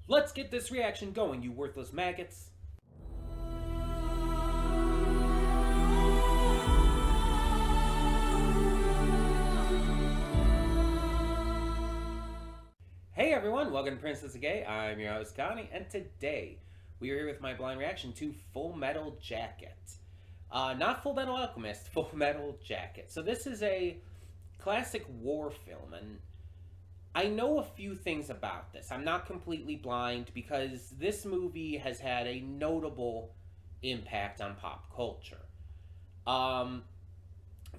Let's get this reaction going, you worthless maggots. Hey everyone, welcome to Princess of Gay. I'm your host Connie, and today we are here with my blind reaction to Full Metal Jacket. Not Full Metal Alchemist, Full Metal Jacket. So this is a classic war film, and I know a few things about this. I'm not completely blind because this movie has had a notable impact on pop culture. Um,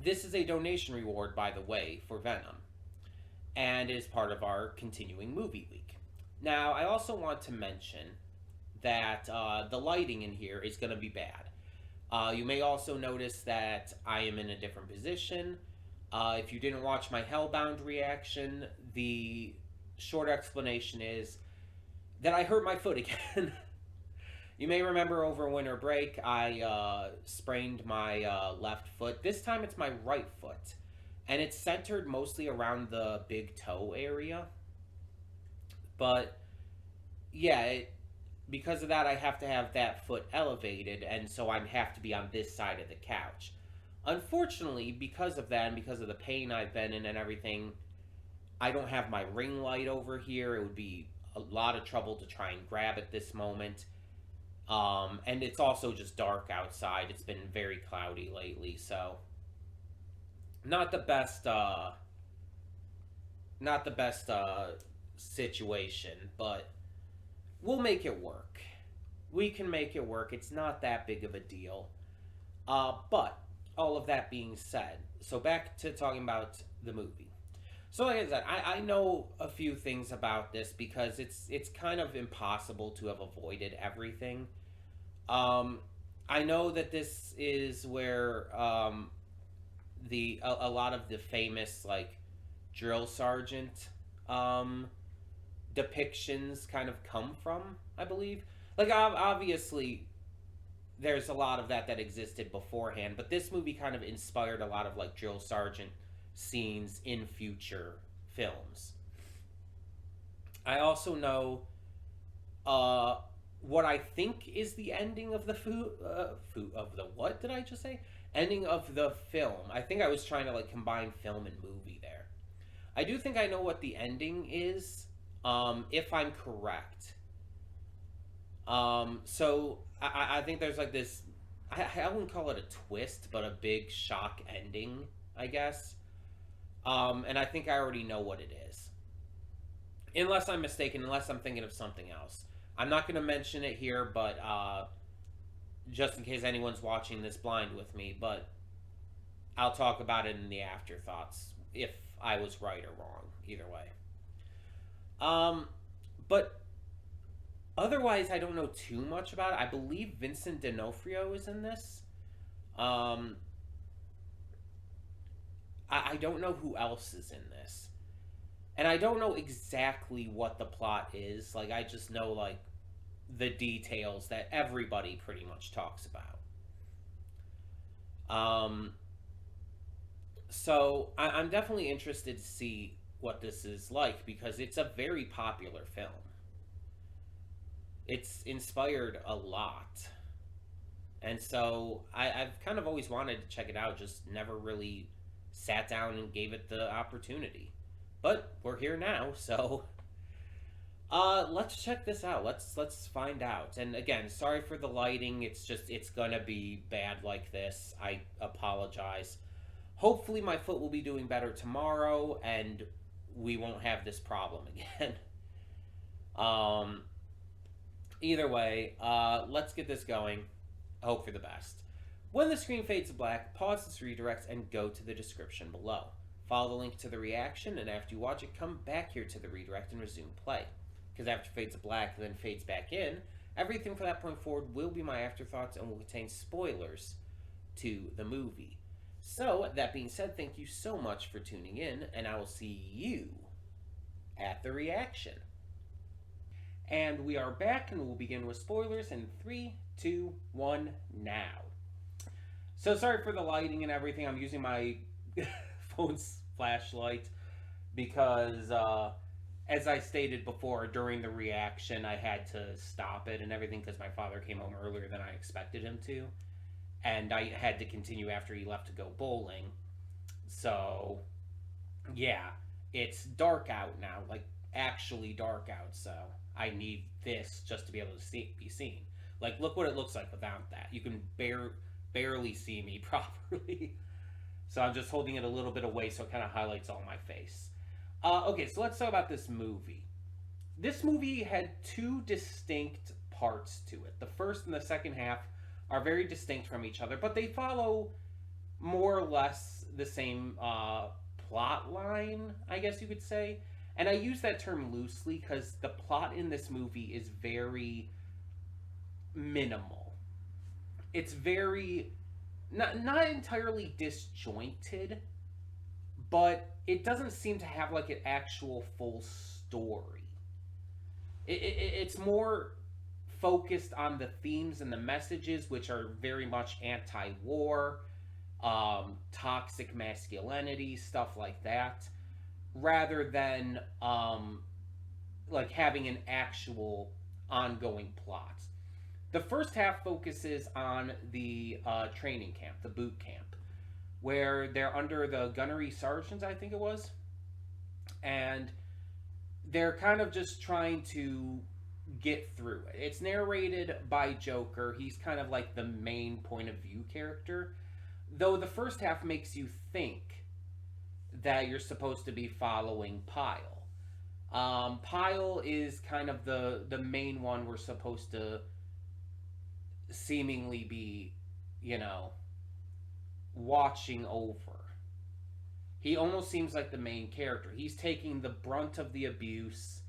this is a donation reward, by the way, for Venom, and is part of our continuing movie week. Now, I also want to mention that the lighting in here is going to be bad. You may also notice that I am in a different position. If you didn't watch my Hellbound reaction, the short explanation is that I hurt my foot again. You may remember over winter break, I sprained my left foot. This time it's my right foot. And it's centered mostly around the big toe area. But yeah, because of that, I have to have that foot elevated, and so I have to be on this side of the couch. Unfortunately, because of that and because of the pain I've been in and everything, I don't have my ring light over here. It would be a lot of trouble to try and grab at this moment. And it's also just dark outside. It's been very cloudy lately, so not the best situation, but we'll make it work. We can make it work. It's not that big of a deal. But all of that being said, so back to talking about the movie. So like I said, I know a few things about this because it's kind of impossible to have avoided everything. Um, I know that this is where a lot of the famous like drill sergeant um, depictions kind of come from, I believe. Like obviously there's a lot of that existed beforehand, but this movie kind of inspired a lot of like drill sergeant scenes in future films. I also know uh, what I think is the ending of the of the what did I just say? Ending of the film. I think I was trying to like combine film and movie there. I do think I know what the ending is, if I'm correct. So I think there's like this. I wouldn't call it a twist, but a big shock ending, I guess. And I think I already know what it is, unless I'm mistaken, unless I'm thinking of something else. I'm not going to mention it here, but just in case anyone's watching this blind with me, but I'll talk about it in the afterthoughts if I was right or wrong, either way. But otherwise, I don't know too much about it. I believe Vincent D'Onofrio is in this. Um, I don't know who else is in this. And I don't know exactly what the plot is. Like, I just know, like, the details that everybody pretty much talks about. Um, so I'm definitely interested to see what this is like because it's a very popular film. It's inspired a lot. And so I've kind of always wanted to check it out, just never really sat down and gave it the opportunity. But we're here now, so let's check this out. Let's find out. And again, sorry for the lighting. It's gonna be bad like this. I apologize. Hopefully my foot will be doing better tomorrow and we won't have this problem again. um Either way, let's get this going. Hope for the best. When the screen fades to black, pause this redirect and go to the description below. Follow the link to the reaction, and after you watch it, come back here to the redirect and resume play. Because after it fades to black and then fades back in, everything from that point forward will be my afterthoughts and will contain spoilers to the movie. So, that being said, thank you so much for tuning in, and I will see you at the reaction. And we are back, and we'll begin with spoilers in 3, 2, 1, now. So sorry for the lighting and everything. I'm using my phone's flashlight because as I stated before, during the reaction, I had to stop it and everything because my father came home earlier than I expected him to, and I had to continue after he left to go bowling. So, yeah, it's dark out now, like actually dark out. So I need this just to be able to be seen. Like, look what it looks like without that. You can barely see me properly. So I'm just holding it a little bit away so it kind of highlights all my face. Okay, so let's talk about this movie. This movie had two distinct parts to it. The first and the second half are very distinct from each other, but they follow more or less the same plot line, I guess you could say. And I use that term loosely because the plot in this movie is very minimal. It's very not entirely disjointed, but it doesn't seem to have like an actual full story. It's more focused on the themes and the messages, which are very much anti-war, toxic masculinity, stuff like that, rather than like having an actual ongoing plot. The first half focuses on the training camp, the boot camp, where they're under the gunnery sergeant, I think it was, and they're kind of just trying to get through it. It's narrated by Joker. He's kind of like the main point of view character, though the first half makes you think that you're supposed to be following Pyle. Pyle is kind of the main one we're supposed to seemingly be, you know, watching over. He almost seems like the main character. He's taking the brunt of the abuse,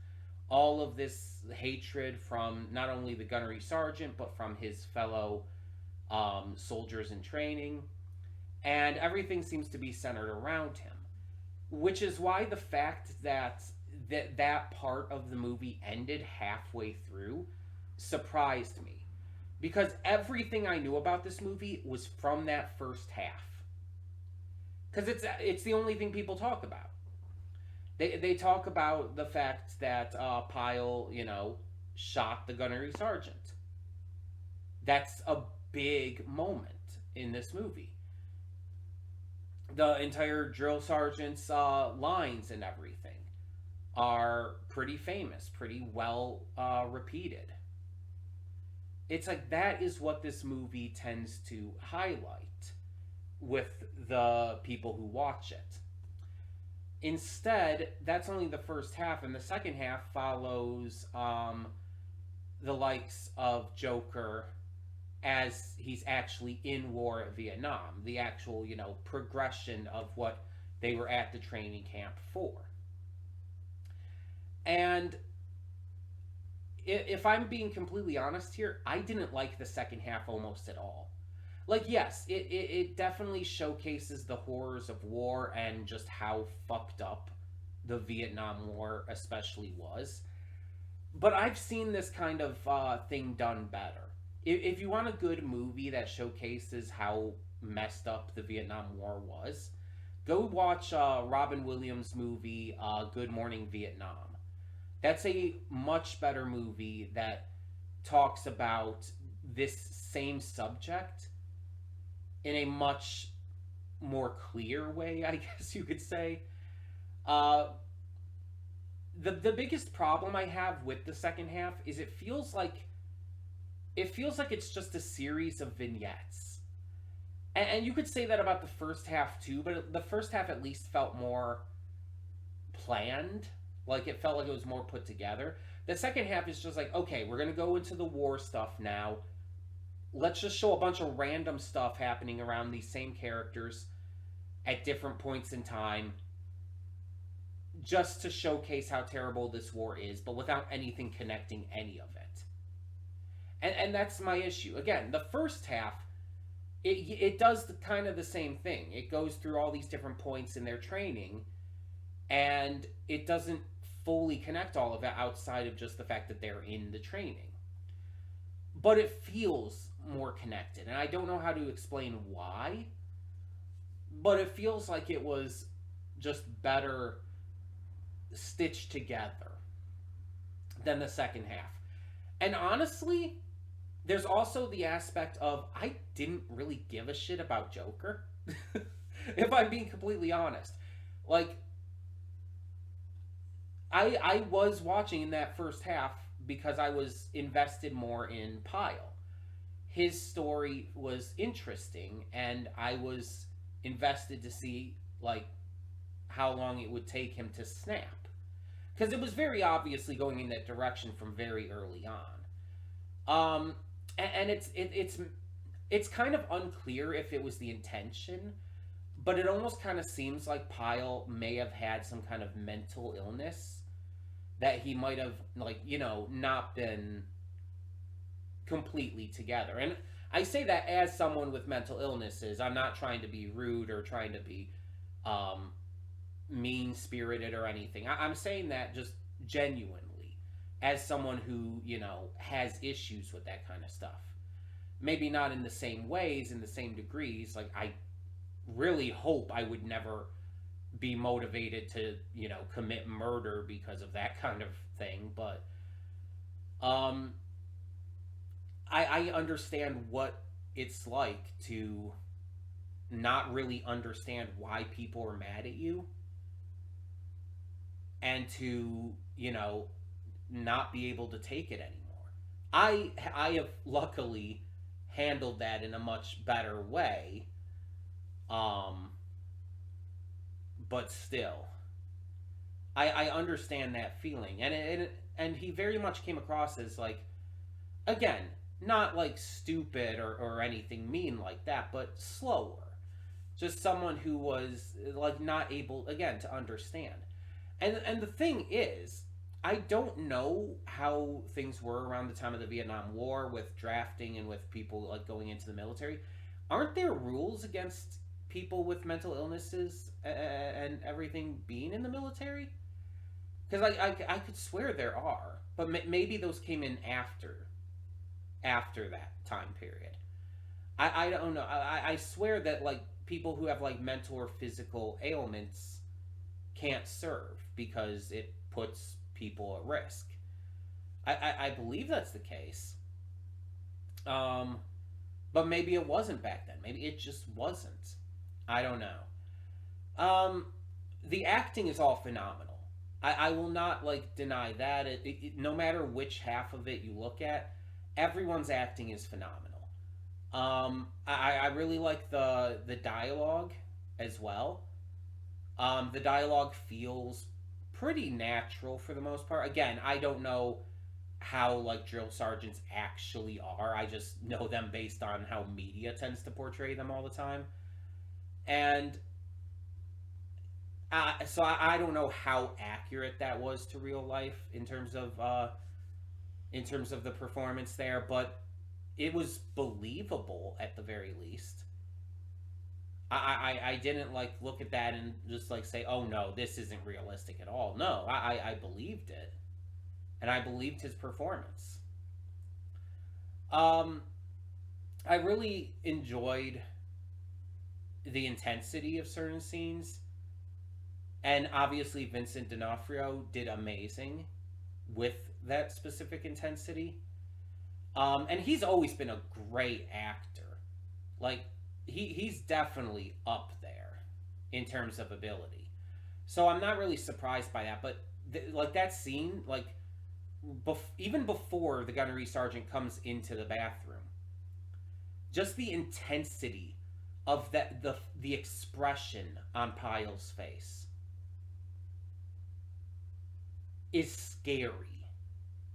all of this hatred from not only the gunnery sergeant, but from his fellow soldiers in training. And everything seems to be centered around him. Which is why the fact that that part of the movie ended halfway through surprised me. Because everything I knew about this movie was from that first half. Because it's the only thing people talk about. They talk about the fact that Pyle, you know, shot the gunnery sergeant. That's a big moment in this movie. The entire drill sergeant's lines and everything are pretty famous, pretty well repeated. It's like that is what this movie tends to highlight with the people who watch it. Instead, that's only the first half, and the second half follows the likes of Joker as he's actually in war at Vietnam, the actual, you know, progression of what they were at the training camp for. And if I'm being completely honest here, I didn't like the second half almost at all. Like, yes, it definitely showcases the horrors of war and just how fucked up the Vietnam War especially was. But I've seen this kind of thing done better. If you want a good movie that showcases how messed up the Vietnam War was, go watch Robin Williams' movie Good Morning Vietnam. That's a much better movie that talks about this same subject in a much more clear way, I guess you could say. The biggest problem I have with the second half is it feels like it's just a series of vignettes. And you could say that about the first half too, but the first half at least felt more planned. Like, it felt like it was more put together. The second half is just like, okay, we're going to go into the war stuff now. Let's just show a bunch of random stuff happening around these same characters at different points in time, just to showcase how terrible this war is, but without anything connecting any of it. And that's my issue. Again, the first half, it does kind of the same thing. It goes through all these different points in their training, and it doesn't fully connect all of it outside of just the fact that they're in the training. But it feels more connected, and I don't know how to explain why, but it feels like it was just better stitched together than the second half. And honestly, there's also the aspect of I didn't really give a shit about Joker. If I'm being completely honest. Like I was watching in that first half because I was invested more in Pyle. His story was interesting and I was invested to see like how long it would take him to snap because it was very obviously going in that direction from very early on. And it's kind of unclear if it was the intention, but it almost kind of seems like Pyle may have had some kind of mental illness that he might have like not been completely together. And I say that as someone with mental illnesses. I'm not trying to be rude or trying to be um, mean spirited or anything. I'm saying that just genuinely as someone who, has issues with that kind of stuff. Maybe not in the same ways, in the same degrees. Like, I really hope I would never be motivated to, commit murder because of that kind of thing. But um, I understand what it's like to not really understand why people are mad at you and to, not be able to take it anymore. I have luckily handled that in a much better way. Um, but still, I understand that feeling, and he very much came across as like again not like stupid or anything mean like that, but slower, just someone who was like not able again to understand. And the thing is, I don't know how things were around the time of the Vietnam War with drafting and with people like going into the military. Aren't there rules against people with mental illnesses and everything being in the military? Because I could swear there are, but maybe those came in after that time period. I don't know. I swear that like people who have like mental or physical ailments can't serve because it puts people at risk. I believe that's the case. Um, but maybe it wasn't back then. Maybe it just wasn't. I don't know. Um, the acting is all phenomenal. I will not like deny that. No matter which half of it you look at, everyone's acting is phenomenal. I really like the dialogue as well. The dialogue feels pretty natural for the most part. Again, I don't know how like drill sergeants actually are. I just know them based on how media tends to portray them all the time. And so I don't know how accurate that was to real life in terms of the performance there, but it was believable at the very least. I didn't like look at that and just like say, oh no, this isn't realistic at all. No, I believed it, and I believed his performance. Um, I really enjoyed the intensity of certain scenes, and obviously Vincent D'Onofrio did amazing with that specific intensity. And he's always been a great actor. Like he's definitely up there in terms of ability. So I'm not really surprised by that. But like that scene, like even before the gunnery sergeant comes into the bathroom, just the intensity of the expression on Pyle's face is scary.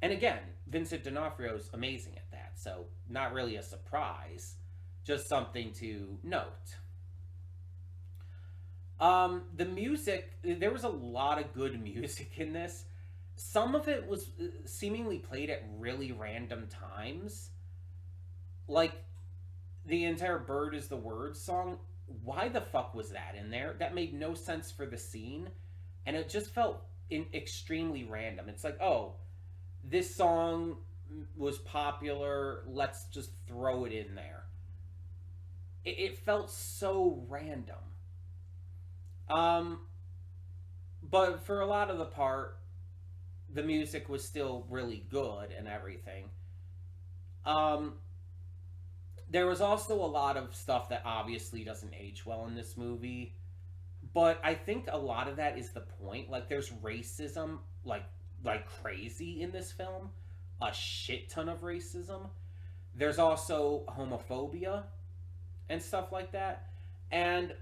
And again, Vincent D'Onofrio's amazing at that, so not really a surprise, just something to note. The music, there was a lot of good music in this. Some of it was seemingly played at really random times. Like the entire Bird is the Word song. Why the fuck was that in there? That made no sense for the scene. And it just felt extremely random. It's like, oh, this song was popular. Let's just throw it in there. It felt so random. Um, but for a lot of the part, the music was still really good and everything. Um, there was also a lot of stuff that obviously doesn't age well in this movie, but I think a lot of that is the point. Like, there's racism, like crazy in this film, a shit ton of racism. There's also homophobia and stuff like that, and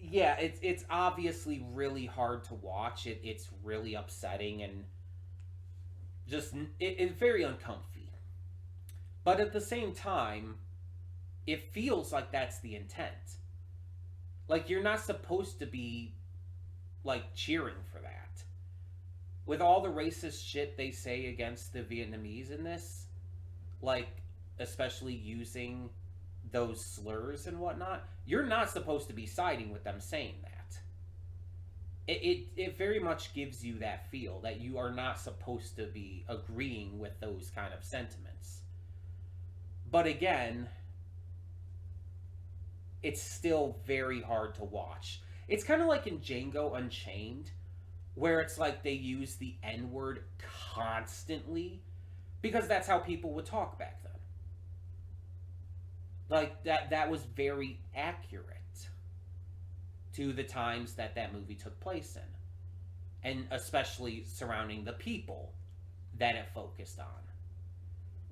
yeah, it's obviously really hard to watch. It's really upsetting and just it's very uncomfy. But at the same time, it feels like that's the intent. Like, you're not supposed to be like cheering for that. With all the racist shit they say against the Vietnamese in this, like especially using those slurs and whatnot, you're not supposed to be siding with them saying that. It very much gives you that feel that you are not supposed to be agreeing with those kind of sentiments. But again, it's still very hard to watch. It's kind of like in Django Unchained, where it's like they use the N word constantly because that's how people would talk back then. Like that was very accurate to the times that that movie took place in, and especially surrounding the people that it focused on.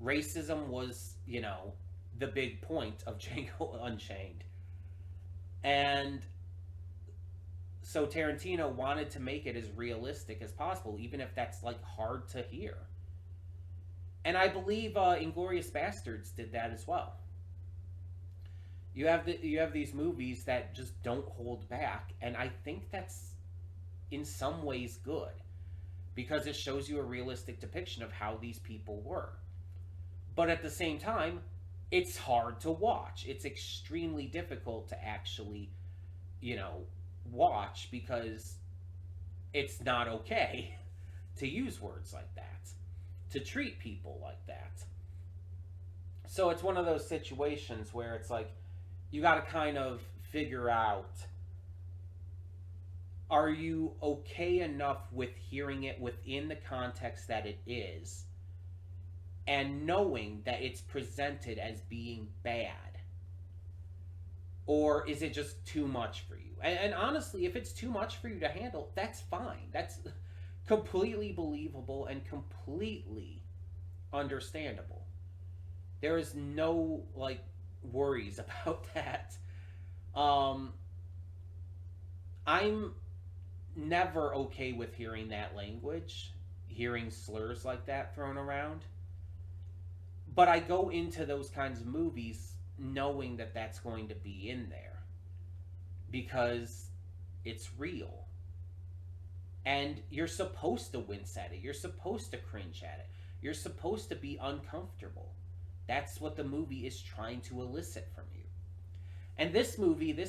Racism was, the big point of Django Unchained. And so Tarantino wanted to make it as realistic as possible, even if that's like hard to hear. And I believe Inglorious Bastards did that as well. You have these movies that just don't hold back, and I think that's in some ways good because it shows you a realistic depiction of how these people were. But at the same time, it's hard to watch. It's extremely difficult to actually, watch because it's not okay to use words like that, to treat people like that. So it's one of those situations where it's like you got to kind of figure out, are you okay enough with hearing it within the context that it is and knowing that it's presented as being bad? Or is it just too much for you? And honestly, if it's too much for you to handle, that's fine. That's completely believable and completely understandable. There is no, worries about that. I'm never okay with hearing that language, hearing slurs like that thrown around. But I go into those kinds of movies knowing that that's going to be in there because it's real. And you're supposed to wince at it. You're supposed to cringe at it. You're supposed to be uncomfortable. That's what the movie is trying to elicit from you. And this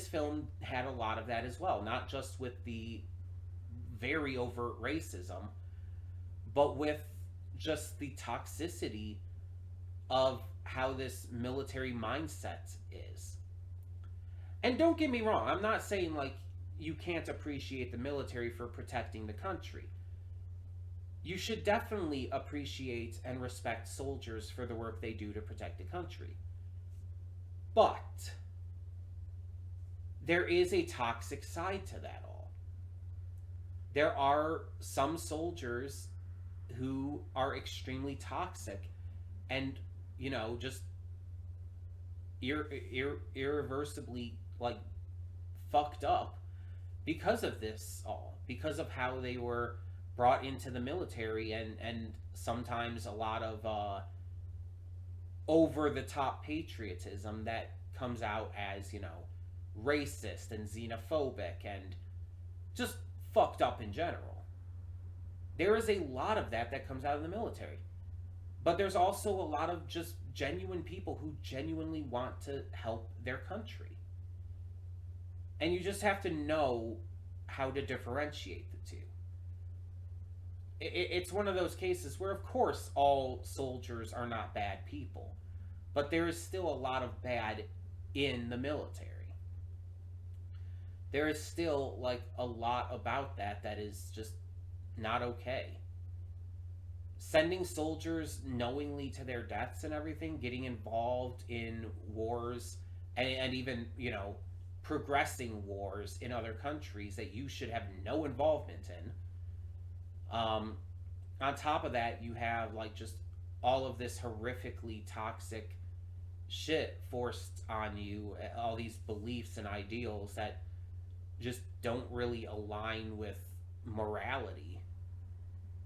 film had a lot of that as well, not just with the very overt racism, but with just the toxicity of how this military mindset is. And don't get me wrong, I'm not saying you can't appreciate the military for protecting the country. You should definitely appreciate and respect soldiers for the work they do to protect the country. But there is a toxic side to that all. There are some soldiers who are extremely toxic and, just irreversibly, fucked up because of this all. Because of how they were brought into the military and sometimes a lot of over the top patriotism that comes out as, racist and xenophobic and just fucked up in general. There is a lot of that comes out of the military. But there's also a lot of just genuine people who genuinely want to help their country. And you just have to know how to differentiate the two. It's one of those cases where, of course, all soldiers are not bad people, but there is still a lot of bad in the military. there is still like a lot about that is just not okay. Sending soldiers knowingly to their deaths and everything, getting involved in wars, and even, progressing wars in other countries that you should have no involvement in. On top of that, you have like just all of this horrifically toxic shit forced on you, all these beliefs and ideals that just don't really align with morality.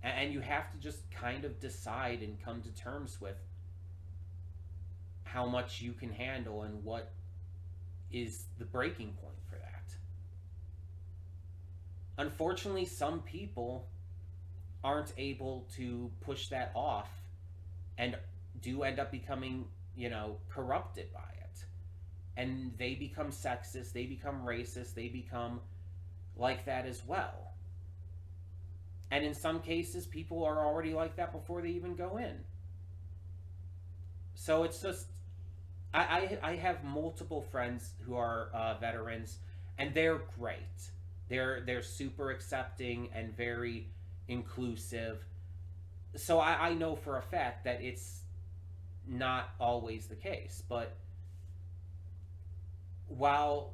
And you have to just kind of decide and come to terms with how much you can handle and what is the breaking point for that. Unfortunately, some people aren't able to push that off and do end up becoming, corrupted by it. And they become sexist, they become racist, they become like that as well. And in some cases, people are already like that before they even go in. So it's just, I have multiple friends who are veterans, and they're great. They're super accepting and very inclusive. So I know for a fact that it's not always the case. But while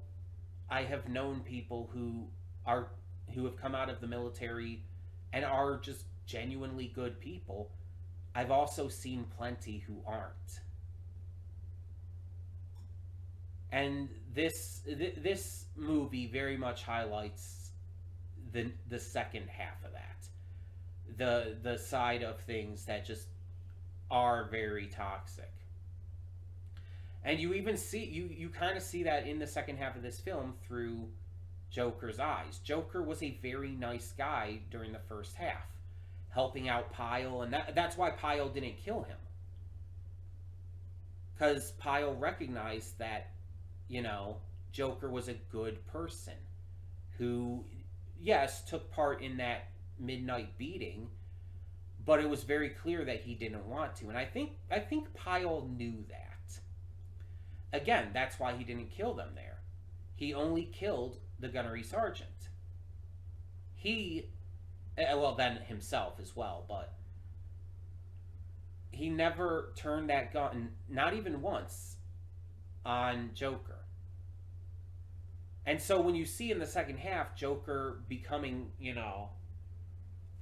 I have known people who have come out of the military and are just genuinely good people, I've also seen plenty who aren't. And this movie very much highlights the second half of that, the side of things that just are very toxic. And you even see you kind of see that in the second half of this film through Joker's eyes. Joker was a very nice guy during the first half, helping out Pyle, and that's why Pyle didn't kill him. Because Pyle recognized that, Joker was a good person who, yes, took part in that midnight beating, but it was very clear that he didn't want to. And I think Pyle knew that. Again, that's why he didn't kill them there. He only killed the gunnery sergeant. Then himself as well, but he never turned that gun, not even once, on Joker. And so when you see in the second half Joker becoming,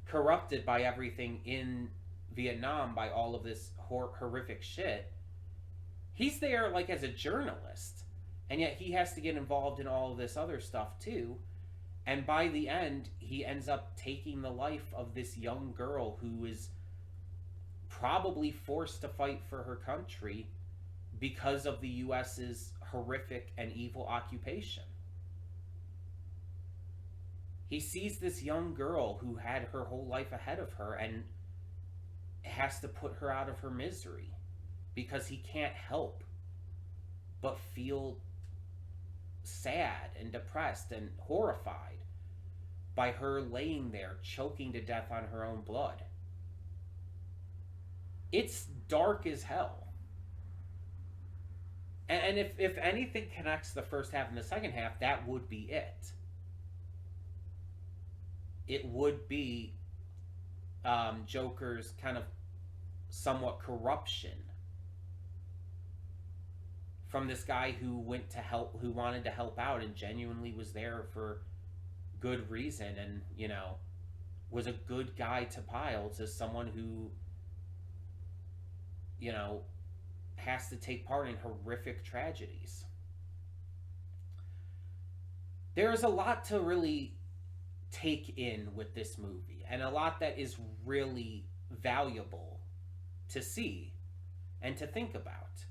corrupted by everything in Vietnam, by all of this horrific shit, he's there like as a journalist, and yet he has to get involved in all of this other stuff too. And by the end, he ends up taking the life of this young girl who is probably forced to fight for her country because of the US's horrific and evil occupation. He sees this young girl who had her whole life ahead of her and has to put her out of her misery because he can't help but feel sad and depressed and horrified by her laying there choking to death on her own blood. It's dark as hell. And if anything connects the first half and the second half, that would be it. It would be Joker's kind of somewhat corruption from this guy who went to help, who wanted to help out and genuinely was there for good reason, and was a good guy to Pyle, to someone who has to take part in horrific tragedies. There's a lot to really take in with this movie, and a lot that is really valuable to see and to think about.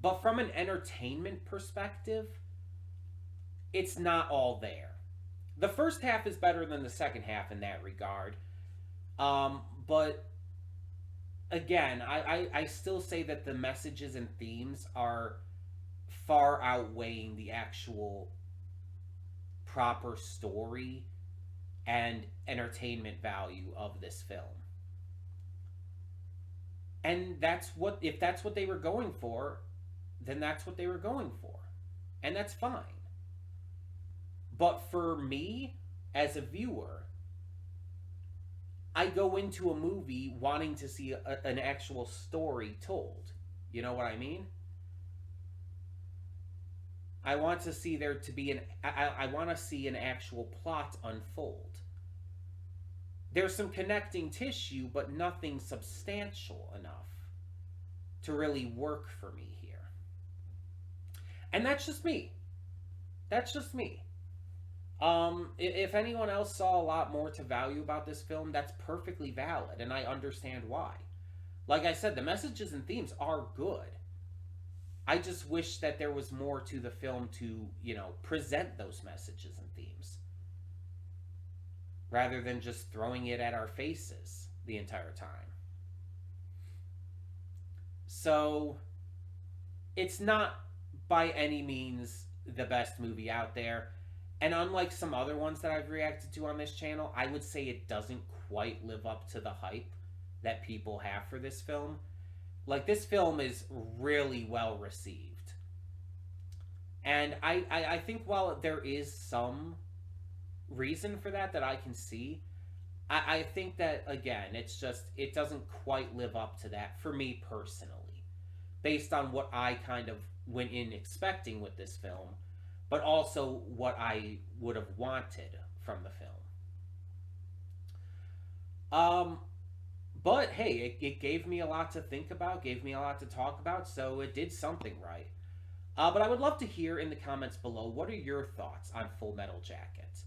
But from an entertainment perspective, it's not all there. The first half is better than the second half in that regard. But again, I still say that the messages and themes are far outweighing the actual proper story and entertainment value of this film. And if that's what they were going for, then that's what they were going for. And that's fine. But for me, as a viewer, I go into a movie wanting to see an actual story told. You know what I mean? I want to see there to be I want to see an actual plot unfold. There's some connecting tissue, but nothing substantial enough to really work for me here. And that's just me. That's just me. If anyone else saw a lot more to value about this film, that's perfectly valid, and I understand why. Like I said, the messages and themes are good. I just wish that there was more to the film to, present those messages and themes, rather than just throwing it at our faces the entire time. So, it's not by any means the best movie out there. And unlike some other ones that I've reacted to on this channel, I would say it doesn't quite live up to the hype that people have for this film. Like, this film is really well received. And I think while there is some reason for that I can see, I think that, again, it doesn't quite live up to that for me personally, based on what I kind of went in expecting with this film, but also what I would have wanted from the film. But hey, it gave me a lot to think about, gave me a lot to talk about, so it did something right. But I would love to hear in the comments below, what are your thoughts on Full Metal Jacket?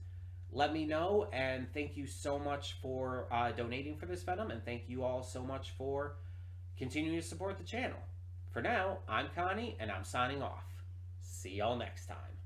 Let me know, and thank you so much for donating for this Venom, and thank you all so much for continuing to support the channel. For now, I'm Connie, and I'm signing off. See y'all next time.